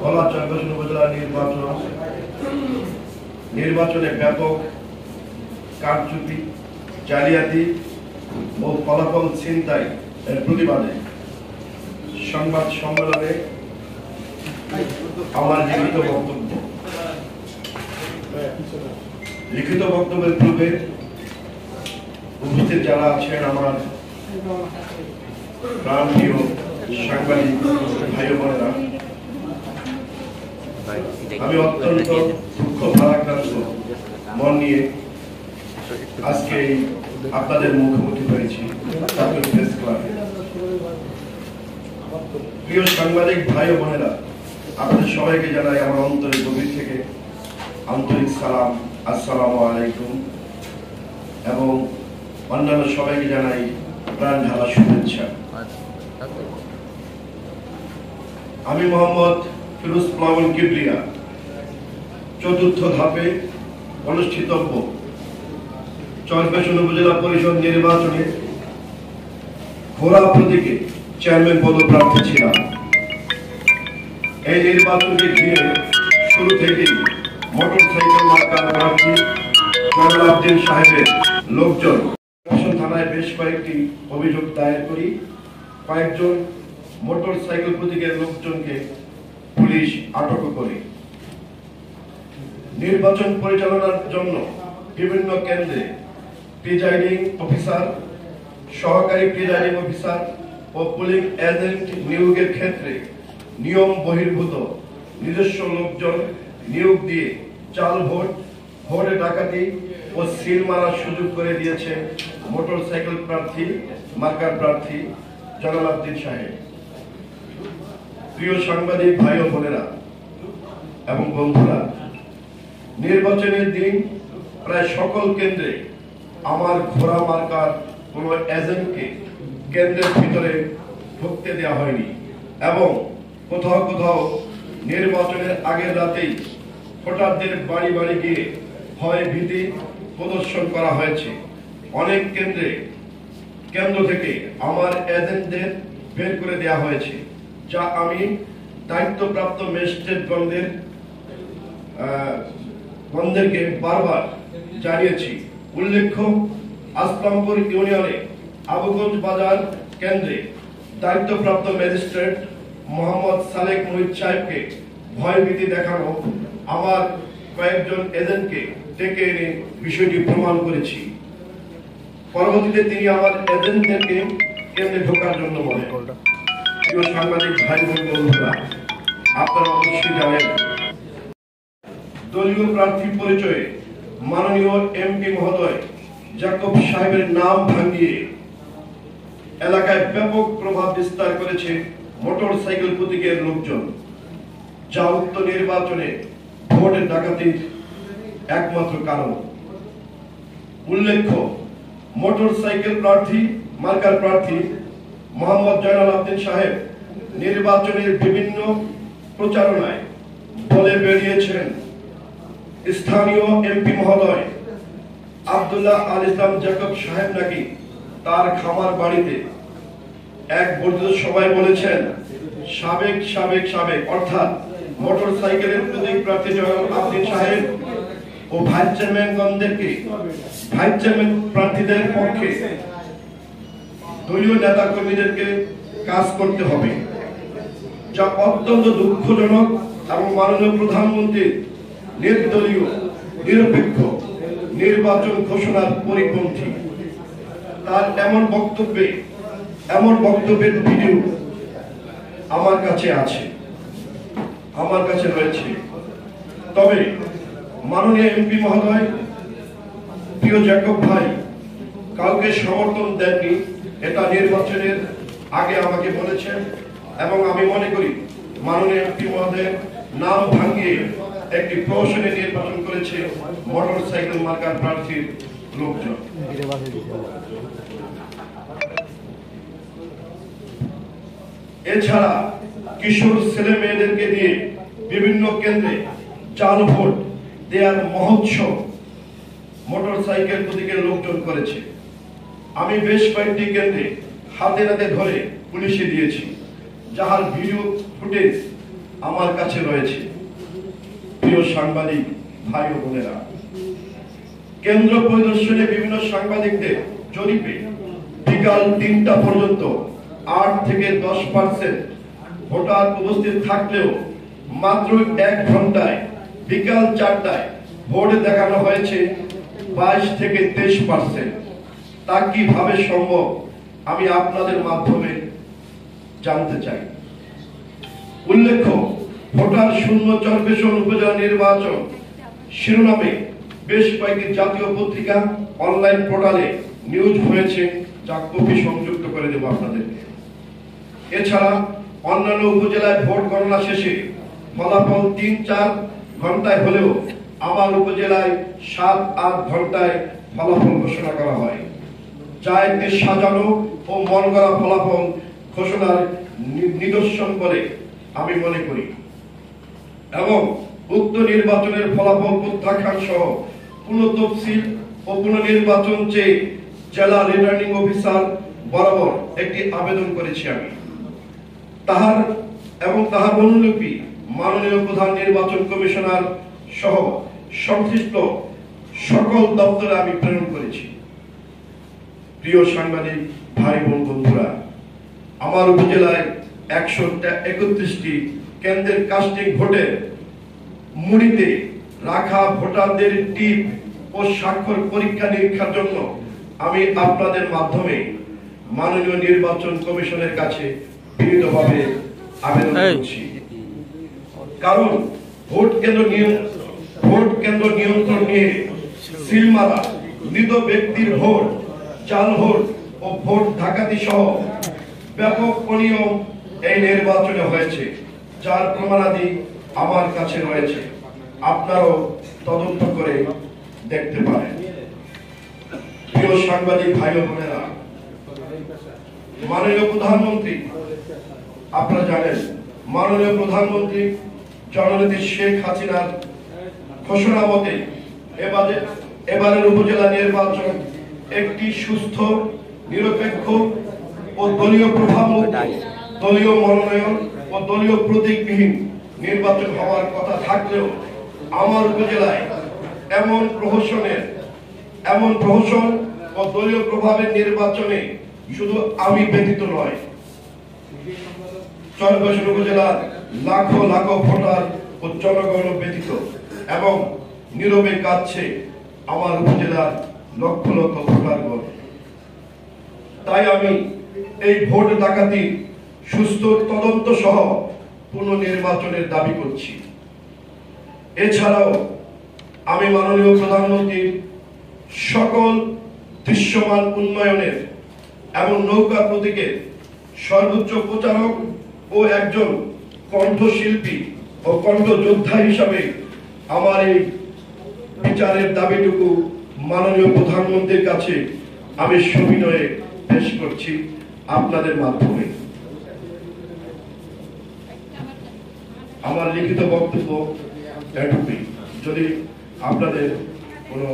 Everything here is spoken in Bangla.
ভোলা চরফ্যাশন উপজেলা নির্বাচনে ব্যাপক কারচুপি, জালিয়াতি ও ফলাফল ছিনতাই এর প্রতিবাদে সংবাদ সম্মেলনে আমার লিখিত বক্তব্যের পূর্বে উপস্থিত যারা আছেন আমার প্রাণপ্রিয় সাংবাদিক ভাই বোনেরা, আমি অত্যন্ত দুঃখ ভারাক্রান্ত মন নিয়ে আজকে আপনাদের মুখোমুখি হয়েছি প্রেস ক্লাবে। প্রিয় সাংবাদিক ভাই বোনেরা, আপনাদের সবাইকে জানাই আমার অন্তরের গভীর থেকে আন্তরিক সালাম, আসসালামু আলাইকুম, এবং অন্যান্য সবাইকে জানাই প্রাণ ঢালা শুভেচ্ছা। আমি মোহাম্মদ ফিরোজ প্লাবন কিবরিয়া চতুর্থ ধাপে অনুষ্ঠিতব্য চরফ্যাশন উপজেলা পরিষদ নির্বাচনে ঘোড়া প্রতীকে চেয়ারম্যান পদপ্রার্থী ছিলাম। এই নির্বাচনকে ঘিরে শুরু থেকেই মোটরসাইকেল মার্কার প্রার্থী জয়নাল আবদিন সাহেবের লোকজন থানায় বেশ কয়েকটি অভিযোগ দায়ের করি। কয়েকজন মোটরসাইকেল প্রতীকের লোকজনকে পুলিশ আটক করে। নির্বাচন পরিচালনার জন্য বিভিন্ন কেন্দ্রে প্রিজাইডিং অফিসার, সহকারী প্রিজাইডিং অফিসার ও পুলিং এজেন্ট নিয়োগের ক্ষেত্রে নিয়ম বহির্ভূত নিজস্ব লোকজন নিয়োগ দিয়ে জাল ভোট, ভোটে ডাকাতি ও সিল মারার সুযোগ করে দিয়েছে মোটরসাইকেল প্রার্থী মার্কার প্রার্থী জয়নাল আবদিন সাহেব। প্রিয় সাংবাদিক ভাই ও বোনেরা এবং বন্ধুরা, নির্বাচনের দিন প্রায় সকল কেন্দ্রে আমার ঘোড়া মার্কার কোন এজেন্টকে কেন্দ্রের ভিতরে ঢুকতে দেওয়া হয়নি, এবং কোথাও কোথাও নির্বাচনের আগের রাতেই ভোটারদের বাড়ি বাড়ি গিয়ে ভয় ভীতি প্রদর্শন করা হয়েছে। অনেক কেন্দ্র থেকে আমার এজেন্টদের বের করে দেওয়া হয়েছে, যা আমি দায়িত্বপ্রাপ্ত ম্যাজিস্ট্রেটগণদেরকে বারবার জানিয়েছি। উল্লেখ্য, আসলামপুর ইউনিয়নে আবুগঞ্জ বাজার কেন্দ্রে দায়িত্বপ্রাপ্ত ম্যাজিস্ট্রেট মোহাম্মদ সালেক মুহিত সাহেবকে ভয়ভীতি দেখানো আমার কয়েকজন এজেন্টকে ডেকে এনে বিষয়টি প্রমাণ করেছি। পরবর্তীতে তিনি আমার এজেন্টদেরকে কেন্দ্রে ঢোকার জন্য বলেন। প্রিয় সাংবাদিক ভাই বোন বন্ধুরা, আপনারা অবশ্যই জানেন দলীয় প্রার্থী পরিচয়ে মাননীয় এমপি মহোদয় জাকব সাহেবের নাম ভাঙিয়ে এলাকায় ব্যাপক প্রভাব বিস্তার করেছে মোটরসাইকেল প্রতীকের লোকজন, যা উক্ত নির্বাচনে ভোটের ডাকাতির একমাত্র কারণ। উল্লেখ্য, মোটরসাইকেল প্রার্থী মার্কার প্রার্থী মোহাম্মদ জয়নাল আবদিন সাহেব নির্বাচনের বিভিন্ন প্রচারণায় বলে বেরিয়েছেন স্থানীয় এমপি মহোদয় আব্দুল্লাহ আল ইসলাম জাকব সাহেব নাকি তার খামার বাড়িতে এক বর্ধিত সভায় বলেছেন সাবেক অর্থাৎ মোটরসাইকেলের প্রতীক প্রার্থী জয়নাল আবদিন সাহেব ও ভাইস চেয়ারম্যান প্রার্থীদের পক্ষে দলীয় নেতা কর্মীদেরকে কাজ করতে হবে, যা অত্যন্ত দুঃখজনক এবং মাননীয় প্রধানমন্ত্রীর নির্দলীয় নিরপেক্ষ নির্বাচন ঘোষণার পরিপন্থী। তার এমন বক্তব্যের ভিডিও আমার কাছে রয়েছে। তবে মাননীয় এমপি মহোদয়, প্রিয় জাকব ভাই কাউকে সমর্থন দেননি, এটা নির্বাচনের আগে আমাকে বলেছেন, এবং আমি মনে করি মাননীয় এমপি মহোদয়ের নাম ভাঙিয়ে একটি প্রহসনে নির্বাচন করেছে মোটরসাইকেল মার্কার প্রার্থীর লোকজন। এছাড়া কিশোর ছেলে মেয়েদেরকে দিয়ে বিভিন্ন কেন্দ্রে জাল ভোট দেওয়ার মহোৎসব মোটরসাইকেল প্রতীকের লোকজন করেছে। আমি বেশ কয়েকটি কেন্দ্রে হাতে নাতে ধরে পুলিশে দিয়েছি, যাহার ভিডিও ফুটেজ আমার কাছে রয়েছে। প্রিয় সাংবাদিক ভাই ও বোনেরা, কেন্দ্র পরিদর্শনে বিভিন্ন সাংবাদিকদের জরিপে বিকাল ৩টা পর্যন্ত ৮ থেকে 10% ভোটার উপস্থিত থাকলেও মাত্র ১ ঘন্টায় বিকাল ৪টায় ভোট দেখানো হয়েছে ২২ থেকে ২৩%। তা কিভাবে সম্ভব আমি আপনাদের মাধ্যমে জানতে চাই। উল্লেখ্য, ভোটার শূন্য চরপেশন উপজেলা নির্বাচন শিরোনামে বেশ কয়েকটি জাতীয় পত্রিকা অনলাইন পোর্টালে নিউজ হয়েছে, যা কপি সংযুক্ত করে দেব আপনাদেরকে। এছাড়া অন্যান্য উপজেলায় ভোট গণনা শেষে ফলাফল ৩-৪ ঘন্টায় হলেও আমার উপজেলায় ৭-৮ ঘন্টায় ফলাফল ঘোষণা করা হয়, যা একটি সাজানো ও মন গড়া ফলাফল ঘোষণার নিদর্শন বলে আমি মনে করি। এবং উক্ত নির্বাচনের ফলাফল প্রত্যাখ্যান সহ পুনঃতফসিল ও পুনর্নির্বাচন চেয়ে জেলা রিটার্নিং অফিসার বরাবর একটি আবেদন করেছি আমি। তাহার অনুলিপি মাননীয় প্রধান নির্বাচন কমিশনার সহ সংশ্লিষ্ট সকল দপ্তরে আমি প্রেরণ করেছি। প্রিয় সাংবাদিক ভাই বোন বন্ধুরা, আমার উপজেলায় ১৩১টি কেন্দ্রের কাস্টিং ভোটের মুড়িতে রাখা ভোটারদের টিপ ও স্বাক্ষর পরীক্ষা নিরীক্ষার জন্য আমি আপনাদের মাধ্যমে মাননীয় নির্বাচন কমিশনের কাছে বিনীতভাবে আবেদন করছি। কারণ ভোট কেন্দ্র নিয়ন্ত্রণ নিয়ে সিলমারা, মৃত ব্যক্তির ভোট, জাল ভোট ও ভোট ডাকাতি সহ ব্যাপক অনিয়ম এই নির্বাচনে হয়েছে, যার প্রমাণাদি আমার কাছে রয়েছে। আপনারাও তদন্ত করে দেখতে পারেন। প্রিয় সাংবাদিক ভাই ও বোনেরা, মাননীয় প্রধানমন্ত্রী, আপনারা জানেন, মাননীয় প্রধানমন্ত্রী জননেত্রী শেখ হাসিনার ঘোষণা মতে এবারের উপজেলা নির্বাচন একটি সুস্থ, নিরপেক্ষ ও দলীয় প্রভাবমুক্ত, দলীয় মনোনয়ন ও দলীয় প্রতীকবিহীন নির্বাচন হওয়ার কথা থাকলেও আমার উপজেলায় এমন প্রহসন ও দলীয় প্রভাবের নির্বাচনে শুধু আমি ব্যতীত নয়, চরপেশন উপজেলার লাখো লাখো ভোটার ও জনগণ ব্যতীত এবং নীরবে কাঁদছে আমার উপজেলার লক্ষ লক্ষ ভোটারগণ। তাই আমি এই ভোট ডাকাতি সুস্থ তদন্ত সহ পুনর্নির্বাচনের দাবি করছি। এছাড়াও আমি মাননীয় প্রধানমন্ত্রীর সকল দৃশ্যমান উন্নয়নের এবং নৌকা প্রতীকের সর্বোচ্চ প্রচারক ও একজন কণ্ঠশিল্পী ও কণ্ঠযোদ্ধা হিসাবে আমার এই বিচারের দাবিটুকু মাননীয় প্রধানমন্ত্রীর কাছে আমি সবিনয়ে পেশ করছি আপনাদের মাধ্যমে। আমার লিখিত বক্তব্য এটুকুই। যদি আপনাদের কোনো